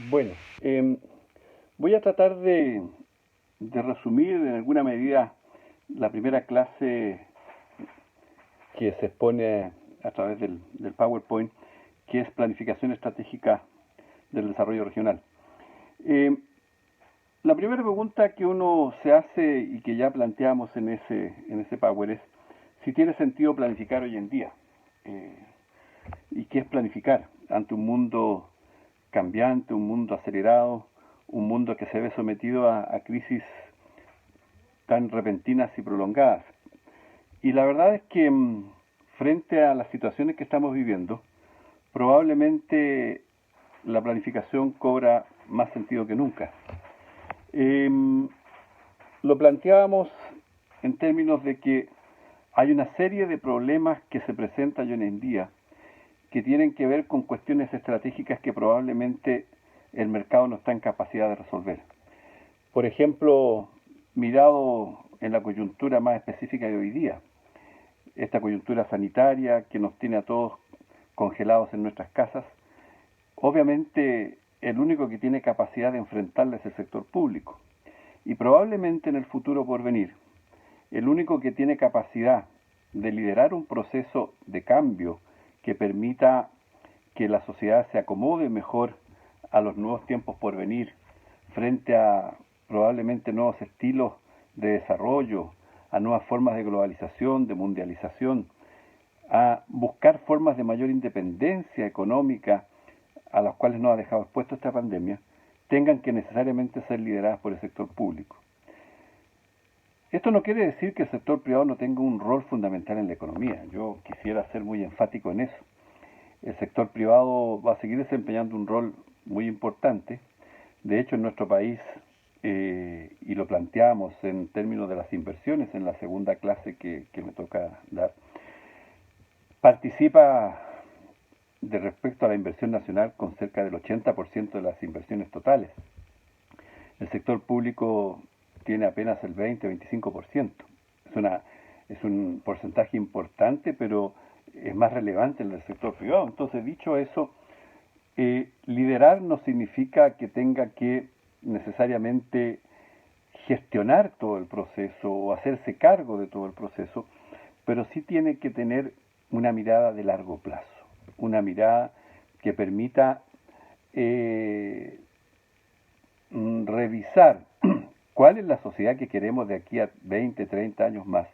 Bueno, voy a tratar de resumir en alguna medida la primera clase que se expone a través del PowerPoint, que es planificación estratégica del desarrollo regional. Eh, la primera pregunta que uno se hace y que ya planteamos en ese Power es si tiene sentido planificar hoy en día. Eh, ¿Y qué es planificar ante un mundo cambiante, un mundo acelerado, un mundo que se ve sometido a crisis tan repentinas y prolongadas? Y la verdad es que frente a las situaciones que estamos viviendo, probablemente la planificación cobra más sentido que nunca. Eh, lo planteábamos en términos de que hay una serie de problemas que se presentan hoy en día que tienen que ver con cuestiones estratégicas que probablemente el mercado no está en capacidad de resolver. Por ejemplo, mirado en la coyuntura más específica de hoy día, esta coyuntura sanitaria que nos tiene a todos congelados en nuestras casas, obviamente el único que tiene capacidad de enfrentarla es el sector público. Y probablemente en el futuro por venir, el único que tiene capacidad de liderar un proceso de cambio que permita que la sociedad se acomode mejor a los nuevos tiempos por venir, frente a probablemente nuevos estilos de desarrollo, a nuevas formas de globalización, de mundialización, a buscar formas de mayor independencia económica a las cuales nos ha dejado expuesto esta pandemia, tengan que necesariamente ser lideradas por el sector público. Esto no quiere decir que el sector privado no tenga un rol fundamental en la economía. Yo quisiera ser muy enfático en eso. El sector privado va a seguir desempeñando un rol muy importante. De hecho, en nuestro país, y lo planteamos en términos de las inversiones en la segunda clase que me toca dar, participa de respecto a la inversión nacional con cerca del 80% de las inversiones totales. El sector público tiene apenas el 20-25%. Es un porcentaje importante, pero es más relevante en el sector privado. Entonces, dicho eso, liderar no significa que tenga que necesariamente gestionar todo el proceso o hacerse cargo de todo el proceso, pero sí tiene que tener una mirada de largo plazo, una mirada que permita revisar cuál es la sociedad que queremos de aquí a 20, 30 años más,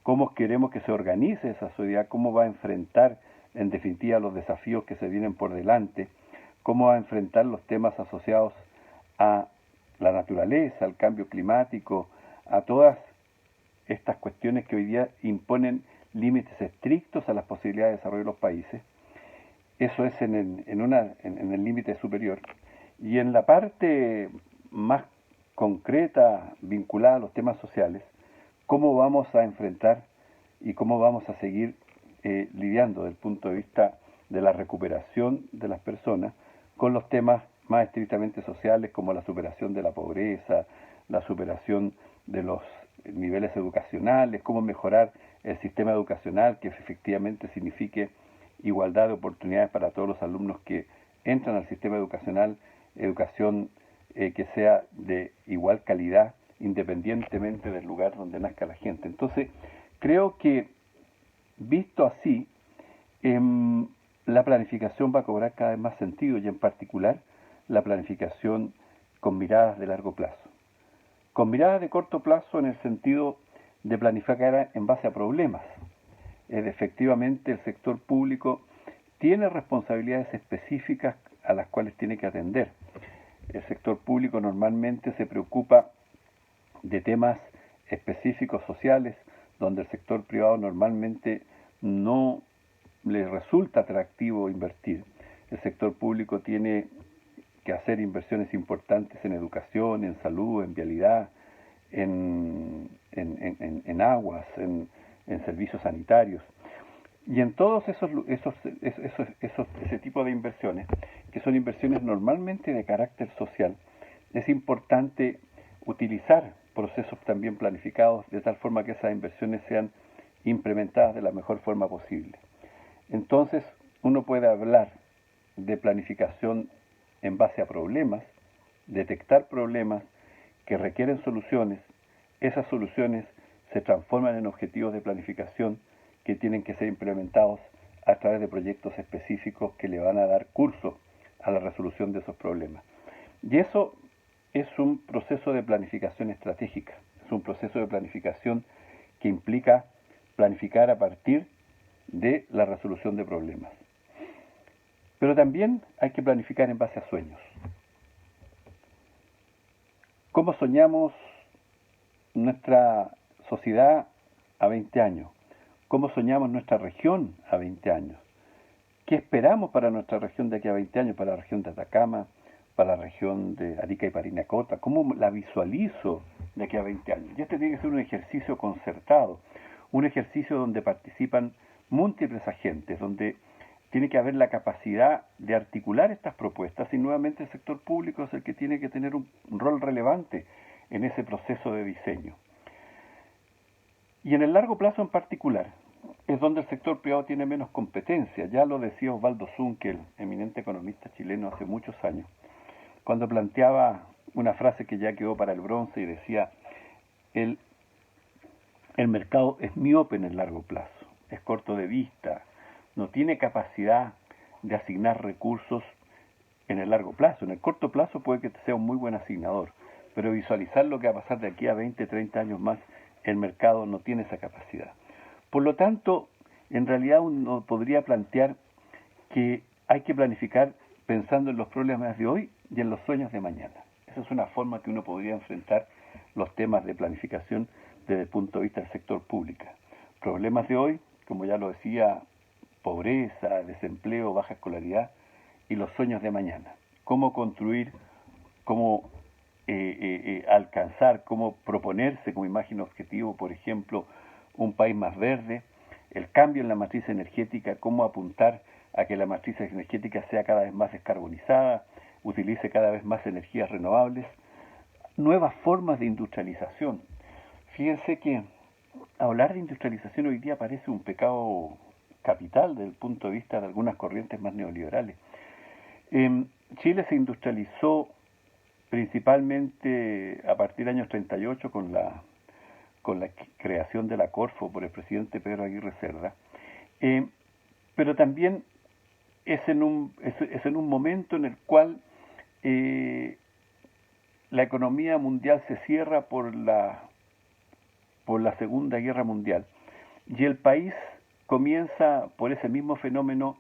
cómo queremos que se organice esa sociedad, cómo va a enfrentar en definitiva los desafíos que se vienen por delante, cómo va a enfrentar los temas asociados a la naturaleza, al cambio climático, a todas estas cuestiones que hoy día imponen límites estrictos a las posibilidades de desarrollo de los países. Eso es en el límite superior. Y en la parte más concreta, vinculada a los temas sociales, cómo vamos a enfrentar y cómo vamos a seguir lidiando desde el punto de vista de la recuperación de las personas con los temas más estrictamente sociales como la superación de la pobreza, la superación de los niveles educacionales, cómo mejorar el sistema educacional que efectivamente signifique igualdad de oportunidades para todos los alumnos que entran al sistema educacional, educación que sea de igual calidad independientemente del lugar donde nazca la gente. Entonces, creo que visto así, la planificación va a cobrar cada vez más sentido y en particular la planificación con miradas de largo plazo. Con miradas de corto plazo en el sentido de planificar en base a problemas. Efectivamente, el sector público tiene responsabilidades específicas a las cuales tiene que atender. El sector público normalmente se preocupa de temas específicos sociales, donde el sector privado normalmente no le resulta atractivo invertir. El sector público tiene que hacer inversiones importantes en educación, en salud, en vialidad, en aguas, en servicios sanitarios. Y en todos ese tipo de inversiones, que son inversiones normalmente de carácter social, es importante utilizar procesos también planificados de tal forma que esas inversiones sean implementadas de la mejor forma posible. Entonces, uno puede hablar de planificación en base a problemas, detectar problemas que requieren soluciones. Esas soluciones se transforman en objetivos de planificación que tienen que ser implementados a través de proyectos específicos que le van a dar curso a la resolución de esos problemas. Y eso es un proceso de planificación estratégica, es un proceso de planificación que implica planificar a partir de la resolución de problemas. Pero también hay que planificar en base a sueños. ¿Cómo soñamos nuestra sociedad a 20 años? ¿Cómo soñamos nuestra región a 20 años? ¿Qué esperamos para nuestra región de aquí a 20 años, para la región de Atacama, para la región de Arica y Parinacota? ¿Cómo la visualizo de aquí a 20 años? Y este tiene que ser un ejercicio concertado, un ejercicio donde participan múltiples agentes, donde tiene que haber la capacidad de articular estas propuestas y nuevamente el sector público es el que tiene que tener un rol relevante en ese proceso de diseño. Y en el largo plazo en particular, es donde el sector privado tiene menos competencia. Ya lo decía Osvaldo Zunkel, eminente economista chileno hace muchos años, cuando planteaba una frase que ya quedó para el bronce y decía, el mercado es miope en el largo plazo, es corto de vista, no tiene capacidad de asignar recursos en el largo plazo. En el corto plazo puede que sea un muy buen asignador, pero visualizar lo que va a pasar de aquí a 20, 30 años más, el mercado no tiene esa capacidad. Por lo tanto, en realidad uno podría plantear que hay que planificar pensando en los problemas de hoy y en los sueños de mañana. Esa es una forma que uno podría enfrentar los temas de planificación desde el punto de vista del sector público. Problemas de hoy, como ya lo decía, pobreza, desempleo, baja escolaridad, y los sueños de mañana. Cómo construir, cómo alcanzar, cómo proponerse como imagen objetivo, por ejemplo, un país más verde, el cambio en la matriz energética, cómo apuntar a que la matriz energética sea cada vez más descarbonizada, utilice cada vez más energías renovables, nuevas formas de industrialización. Fíjense que hablar de industrialización hoy día parece un pecado capital desde el punto de vista de algunas corrientes más neoliberales. Chile se industrializó principalmente a partir del año 38 con la creación de la Corfo por el presidente Pedro Aguirre Cerda, pero también es en un momento en el cual la economía mundial se cierra por la Segunda Guerra Mundial y el país comienza por ese mismo fenómeno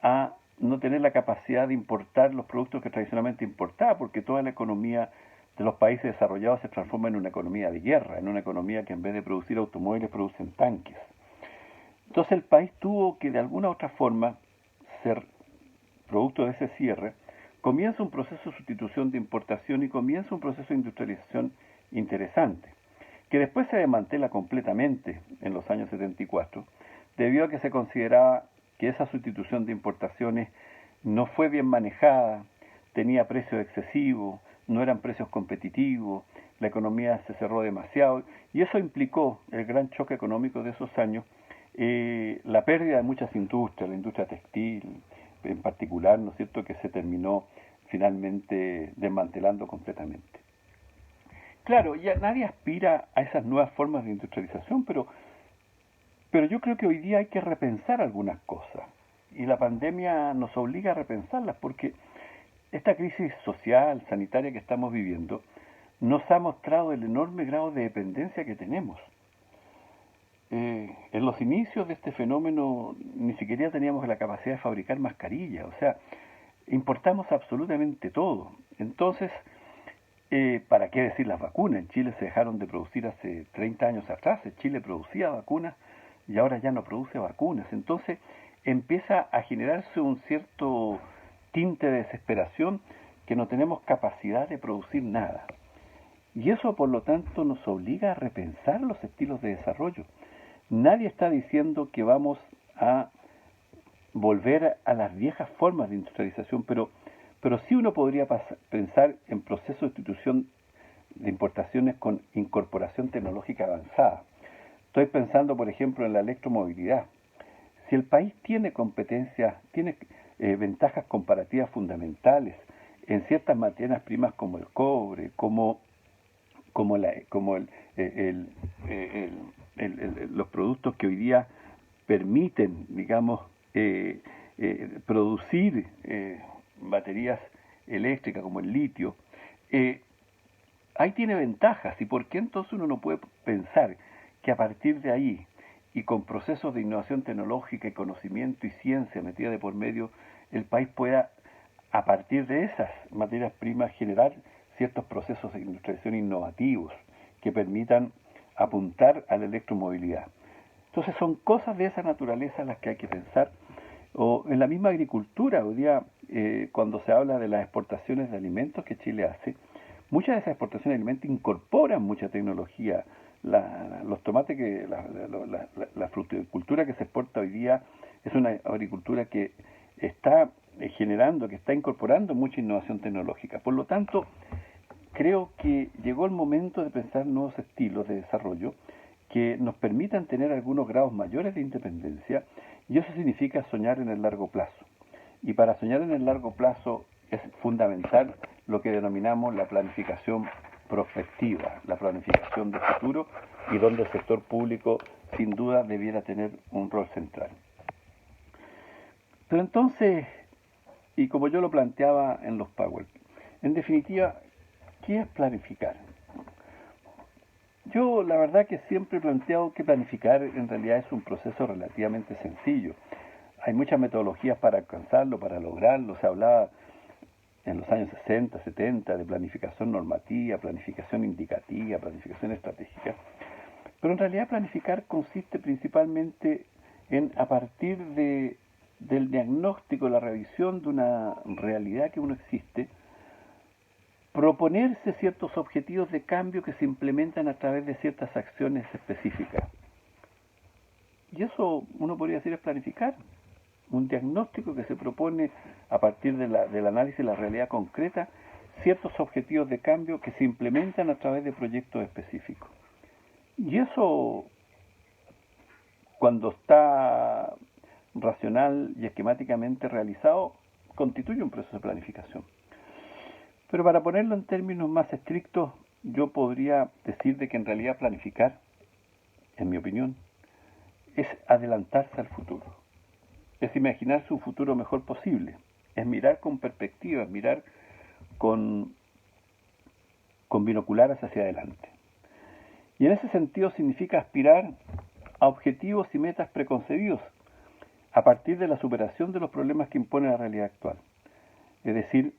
a no tener la capacidad de importar los productos que tradicionalmente importaba, porque toda la economía de los países desarrollados se transforma en una economía de guerra, en una economía que en vez de producir automóviles producen tanques. Entonces el país tuvo que de alguna u otra forma ser producto de ese cierre, comienza un proceso de sustitución de importación y comienza un proceso de industrialización interesante, que después se desmantela completamente en los años 74, debido a que se consideraba que esa sustitución de importaciones no fue bien manejada, tenía precios excesivos, no eran precios competitivos, la economía se cerró demasiado, y eso implicó el gran choque económico de esos años, la pérdida de muchas industrias, la industria textil en particular, ¿no es cierto?, que se terminó finalmente desmantelando completamente. Claro, ya nadie aspira a esas nuevas formas de industrialización, pero yo creo que hoy día hay que repensar algunas cosas, y la pandemia nos obliga a repensarlas, porque esta crisis social, sanitaria que estamos viviendo, nos ha mostrado el enorme grado de dependencia que tenemos. En los inicios de este fenómeno ni siquiera teníamos la capacidad de fabricar mascarillas, o sea, importamos absolutamente todo. Entonces, ¿para qué decir las vacunas? En Chile se dejaron de producir hace 30 años atrás, Chile producía vacunas y ahora ya no produce vacunas. Entonces empieza a generarse un cierto tinte de desesperación que no tenemos capacidad de producir nada. Y eso, por lo tanto, nos obliga a repensar los estilos de desarrollo. Nadie está diciendo que vamos a volver a las viejas formas de industrialización, pero sí uno podría pensar en procesos de sustitución de importaciones con incorporación tecnológica avanzada. Estoy pensando, por ejemplo, en la electromovilidad. Si el país tiene competencias, tiene ventajas comparativas fundamentales en ciertas materias primas como el cobre, como los productos que hoy día permiten, digamos, producir baterías eléctricas como el litio, ahí tiene ventajas. ¿Y por qué entonces uno no puede pensar que a partir de ahí y con procesos de innovación tecnológica y conocimiento y ciencia metida de por medio, el país pueda, a partir de esas materias primas, generar ciertos procesos de industrialización innovativos que permitan apuntar a la electromovilidad? Entonces son cosas de esa naturaleza las que hay que pensar. O en la misma agricultura, hoy día, cuando se habla de las exportaciones de alimentos que Chile hace, muchas de esas exportaciones de alimentos incorporan mucha tecnología. Los tomates, la fruticultura que se exporta hoy día es una agricultura que está generando, que está incorporando mucha innovación tecnológica. Por lo tanto, creo que llegó el momento de pensar nuevos estilos de desarrollo que nos permitan tener algunos grados mayores de independencia, y eso significa soñar en el largo plazo. Y para soñar en el largo plazo es fundamental lo que denominamos la planificación prospectiva, la planificación de futuro, y donde el sector público sin duda debiera tener un rol central. Pero entonces, y como yo lo planteaba en los Power, en definitiva, ¿qué es planificar? Yo la verdad que siempre he planteado que planificar en realidad es un proceso relativamente sencillo. Hay muchas metodologías para alcanzarlo, para lograrlo. Se hablaba en los años 60, 70 de planificación normativa, planificación indicativa, planificación estratégica. Pero en realidad planificar consiste principalmente en, a partir del diagnóstico, la revisión de una realidad que uno existe, proponerse ciertos objetivos de cambio que se implementan a través de ciertas acciones específicas. Y eso uno podría decir es planificar, un diagnóstico que se propone a partir del análisis de la realidad concreta, ciertos objetivos de cambio que se implementan a través de proyectos específicos. Y eso, cuando está racional y esquemáticamente realizado, constituye un proceso de planificación. Pero para ponerlo en términos más estrictos, yo podría decir de que en realidad planificar, en mi opinión, es adelantarse al futuro. Es imaginarse un futuro mejor posible. Es mirar con perspectiva, es mirar con binoculares hacia adelante. Y en ese sentido significa aspirar a objetivos y metas preconcebidos a partir de la superación de los problemas que impone la realidad actual. Es decir,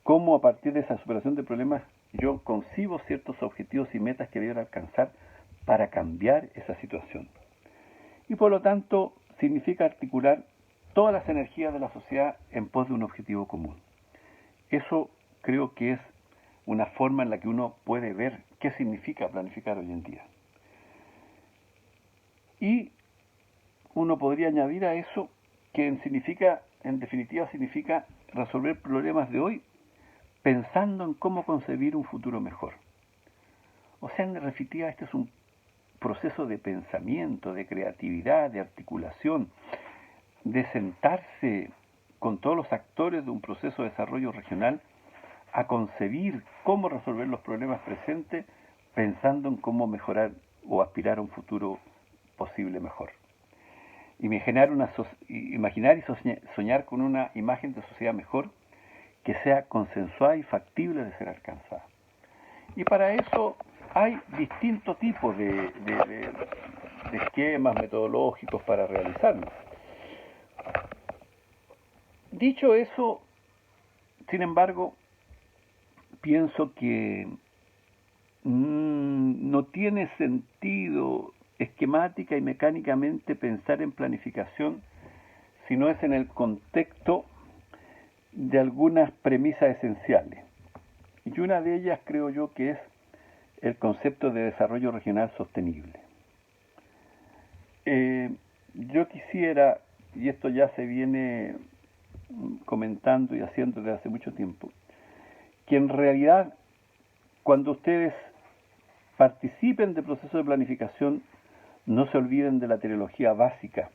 cómo a partir de esa superación de problemas yo concibo ciertos objetivos y metas que debo alcanzar para cambiar esa situación. Y por lo tanto significa articular todas las energías de la sociedad en pos de un objetivo común. Eso creo que es una forma en la que uno puede ver qué significa planificar hoy en día. Y uno podría añadir a eso que en definitiva significa resolver problemas de hoy pensando en cómo concebir un futuro mejor. O sea, en definitiva, este es un proceso de pensamiento, de creatividad, de articulación, de sentarse con todos los actores de un proceso de desarrollo regional a concebir cómo resolver los problemas presentes pensando en cómo mejorar o aspirar a un futuro posible mejor. Imaginar y soñar con una imagen de sociedad mejor que sea consensuada y factible de ser alcanzada. Y para eso hay distintos tipos de esquemas metodológicos para realizarlo. Dicho eso, sin embargo, pienso que no tiene sentido esquemática y mecánicamente pensar en planificación si no es en el contexto de algunas premisas esenciales. Y una de ellas creo yo que es el concepto de desarrollo regional sostenible. Yo quisiera, y esto ya se viene comentando y haciendo desde hace mucho tiempo, que en realidad cuando ustedes participen del proceso de planificación no se olviden de la teleología básica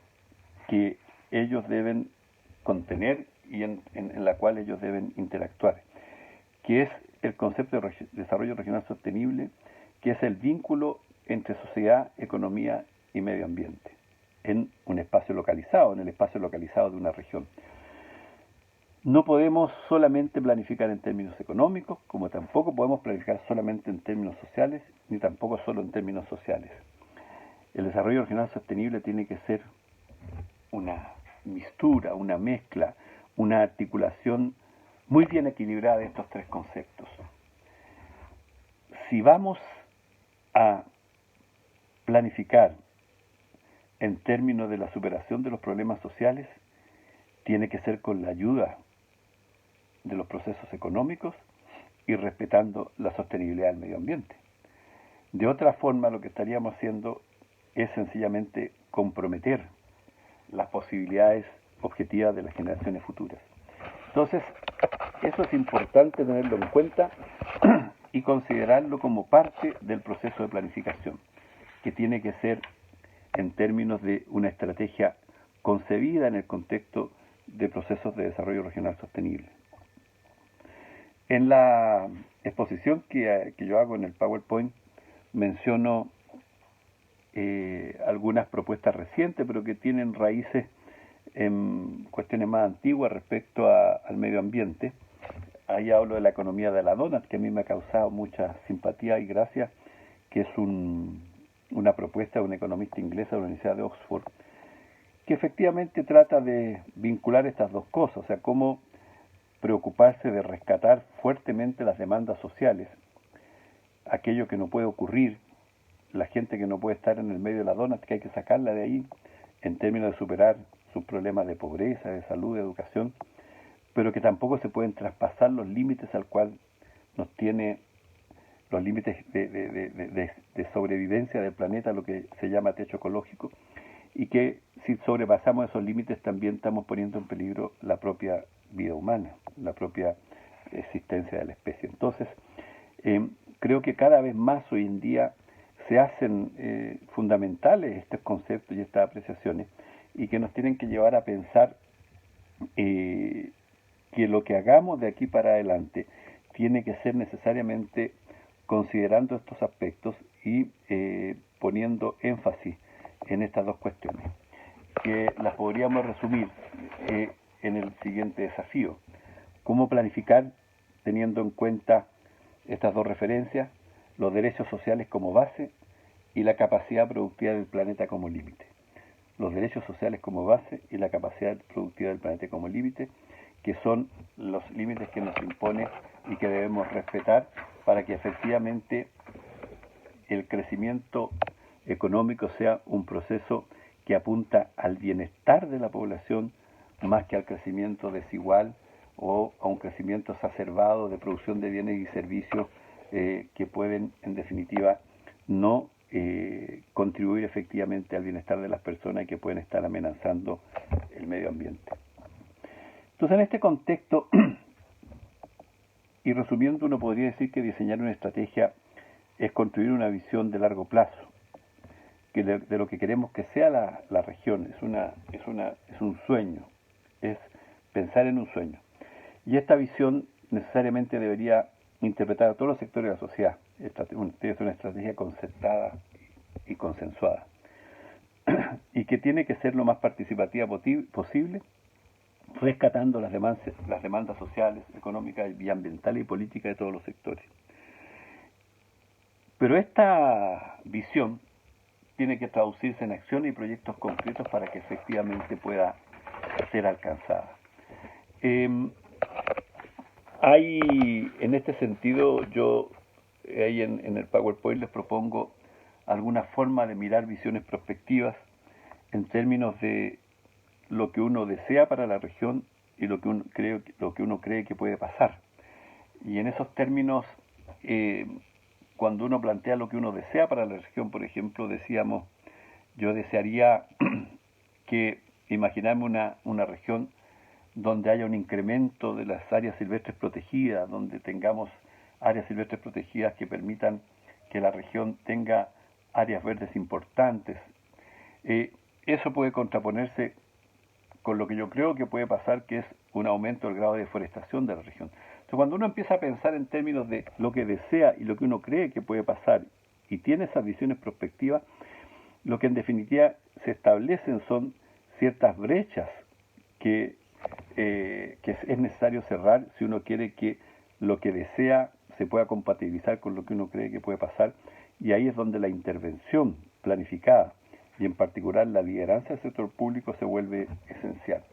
que ellos deben contener y en la cual ellos deben interactuar. que es el concepto de desarrollo regional sostenible, que es el vínculo entre sociedad, economía y medio ambiente, en un espacio localizado, en el espacio localizado de una región. No podemos solamente planificar en términos económicos, como tampoco podemos planificar solamente en términos sociales, ni tampoco solo en términos sociales. El desarrollo regional sostenible tiene que ser una mistura, una mezcla, una articulación muy bien equilibrada de estos tres conceptos. Si vamos a planificar en términos de la superación de los problemas sociales, tiene que ser con la ayuda de los procesos económicos y respetando la sostenibilidad del medio ambiente. De otra forma, lo que estaríamos haciendo es sencillamente comprometer las posibilidades objetivas de las generaciones futuras. Entonces, eso es importante tenerlo en cuenta y considerarlo como parte del proceso de planificación, que tiene que ser en términos de una estrategia concebida en el contexto de procesos de desarrollo regional sostenible. En la exposición que yo hago en el PowerPoint menciono algunas propuestas recientes, pero que tienen raíces en cuestiones más antiguas respecto al medio ambiente. Ahí hablo de la economía de la donut, que a mí me ha causado mucha simpatía y gracia, que es una propuesta de un economista inglés de la Universidad de Oxford, que efectivamente trata de vincular estas dos cosas, o sea, cómo preocuparse de rescatar fuertemente las demandas sociales, aquello que no puede ocurrir, la gente que no puede estar en el medio de la donut, que hay que sacarla de ahí, en términos de superar sus problemas de pobreza, de salud, de educación, pero que tampoco se pueden traspasar los límites al cual nos tiene los límites de sobrevivencia del planeta, lo que se llama techo ecológico, y que si sobrepasamos esos límites también estamos poniendo en peligro la propia vida humana, la propia existencia de la especie. Entonces, creo que cada vez más hoy en día se hacen fundamentales estos conceptos y estas apreciaciones, y que nos tienen que llevar a pensar que lo que hagamos de aquí para adelante tiene que ser necesariamente considerando estos aspectos y poniendo énfasis en estas dos cuestiones, que las podríamos resumir en el siguiente desafío: cómo planificar teniendo en cuenta estas dos referencias, los derechos sociales como base y la capacidad productiva del planeta como límite. Los derechos sociales como base y la capacidad productiva del planeta como límite, que son los límites que nos impone y que debemos respetar para que efectivamente el crecimiento económico sea un proceso que apunta al bienestar de la población más que al crecimiento desigual o a un crecimiento exacerbado de producción de bienes y servicios que pueden, en definitiva, no contribuir efectivamente al bienestar de las personas y que pueden estar amenazando el medio ambiente. Entonces, en este contexto, y resumiendo, uno podría decir que diseñar una estrategia es construir una visión de largo plazo, que de lo que queremos que sea la región. Es un sueño, es pensar en un sueño. Y esta visión necesariamente debería interpretar a todos los sectores de la sociedad. Debe ser una estrategia concertada y consensuada. Y que tiene que ser lo más participativa posible, rescatando las demandas sociales, económicas y ambientales y políticas de todos los sectores. Pero esta visión tiene que traducirse en acciones y proyectos concretos para que efectivamente pueda ser alcanzada. Hay, en este sentido, yo ahí en el PowerPoint les propongo alguna forma de mirar visiones prospectivas en términos de lo que uno desea para la región y lo que uno cree que puede pasar. Y en esos términos, cuando uno plantea lo que uno desea para la región, por ejemplo, decíamos, yo desearía que imaginarme una región donde haya un incremento de las áreas silvestres protegidas, donde tengamos áreas silvestres protegidas que permitan que la región tenga áreas verdes importantes. Eso puede contraponerse con lo que yo creo que puede pasar, que es un aumento del grado de deforestación de la región. Entonces Entonces, cuando uno empieza a pensar en términos de lo que desea y lo que uno cree que puede pasar y tiene esas visiones prospectivas, lo que en definitiva se establecen son ciertas brechas que es necesario cerrar si uno quiere que lo que desea se pueda compatibilizar con lo que uno cree que puede pasar, y ahí es donde la intervención planificada y en particular la lideranza del sector público se vuelve esencial.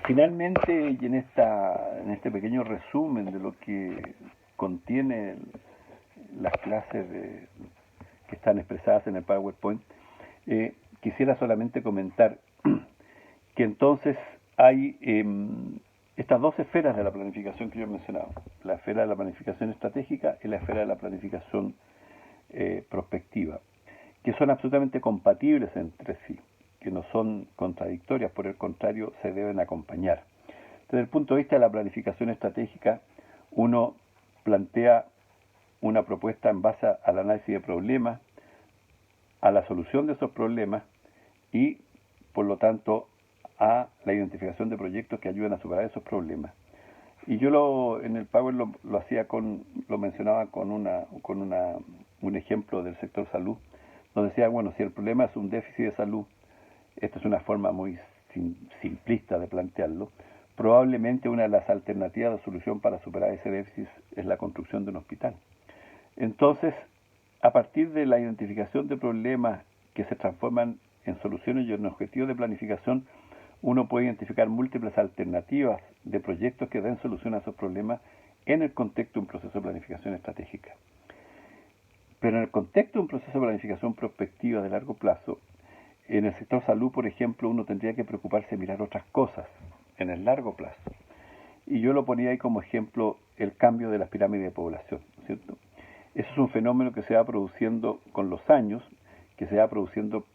Finalmente, y en este pequeño resumen de lo que contiene las clases que están expresadas en el PowerPoint, quisiera solamente comentar que entonces hay estas dos esferas de la planificación que yo he mencionado: la esfera de la planificación estratégica y la esfera de la planificación prospectiva, que son absolutamente compatibles entre sí, que no son contradictorias, por el contrario, se deben acompañar. Desde el punto de vista de la planificación estratégica, uno plantea una propuesta en base al análisis de problemas, a la solución de esos problemas y, por lo tanto, a la identificación de proyectos que ayuden a superar esos problemas. Y yo en el Power lo hacía lo mencionaba con un ejemplo del sector salud, donde decía, bueno, si el problema es un déficit de salud, esta es una forma muy simplista de plantearlo, probablemente una de las alternativas de solución para superar ese déficit es la construcción de un hospital. Entonces, a partir de la identificación de problemas que se transforman en soluciones y en objetivos de planificación, uno puede identificar múltiples alternativas de proyectos que den solución a esos problemas en el contexto de un proceso de planificación estratégica. Pero en el contexto de un proceso de planificación prospectiva de largo plazo, en el sector salud, por ejemplo, uno tendría que preocuparse de mirar otras cosas en el largo plazo. Y yo lo ponía ahí como ejemplo el cambio de las pirámides de población, ¿cierto? Eso es un fenómeno que se va produciendo con los años, que se va produciendo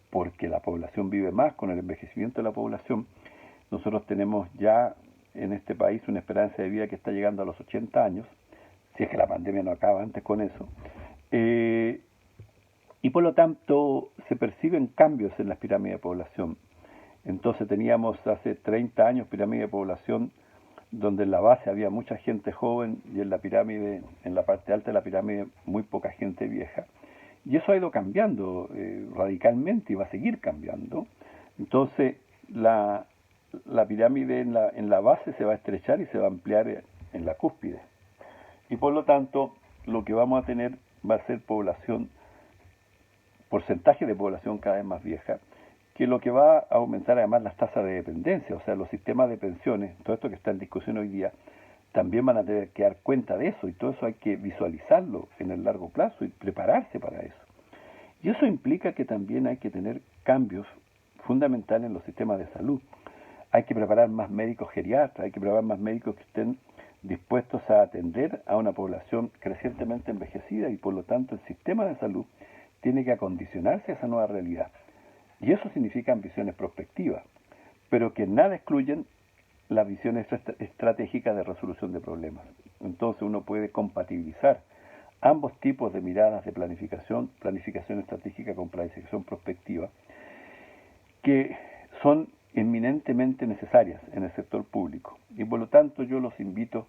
porque la población vive más, con el envejecimiento de la población. Nosotros tenemos ya en este país una esperanza de vida que está llegando a los 80 años, si es que la pandemia no acaba antes con eso, y por lo tanto se perciben cambios en las pirámides de población. Entonces teníamos hace 30 años pirámide de población donde en la base había mucha gente joven y en la pirámide, en la parte alta de la pirámide, muy poca gente vieja. Y eso ha ido cambiando radicalmente y va a seguir cambiando. Entonces la pirámide en la base se va a estrechar y se va a ampliar en la cúspide. Y por lo tanto lo que vamos a tener va a ser porcentaje de población cada vez más vieja, que lo que va a aumentar además las tasas de dependencia, o sea, los sistemas de pensiones, todo esto que está en discusión hoy día, también van a tener que dar cuenta de eso, y todo eso hay que visualizarlo en el largo plazo y prepararse para eso. Y eso implica que también hay que tener cambios fundamentales en los sistemas de salud. Hay que preparar más médicos geriatras, hay que preparar más médicos que estén dispuestos a atender a una población crecientemente envejecida, y por lo tanto el sistema de salud tiene que acondicionarse a esa nueva realidad. Y eso significa visiones prospectivas, pero que nada excluyen las visiones estratégicas de resolución de problemas. Entonces uno puede compatibilizar ambos tipos de miradas de planificación estratégica con planificación prospectiva, que son eminentemente necesarias en el sector público. Y por lo tanto yo los invito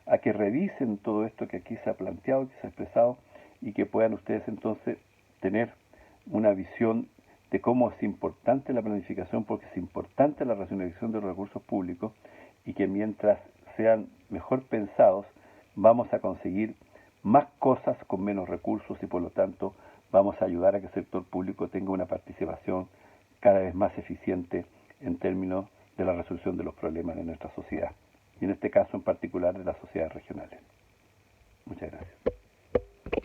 a que revisen todo esto que aquí se ha planteado, que se ha expresado, y que puedan ustedes entonces tener una visión de cómo es importante la planificación, porque es importante la racionalización de los recursos públicos, y que mientras sean mejor pensados vamos a conseguir más cosas con menos recursos, y por lo tanto vamos a ayudar a que el sector público tenga una participación cada vez más eficiente en términos de la resolución de los problemas de nuestra sociedad, y en este caso en particular de las sociedades regionales. Muchas gracias.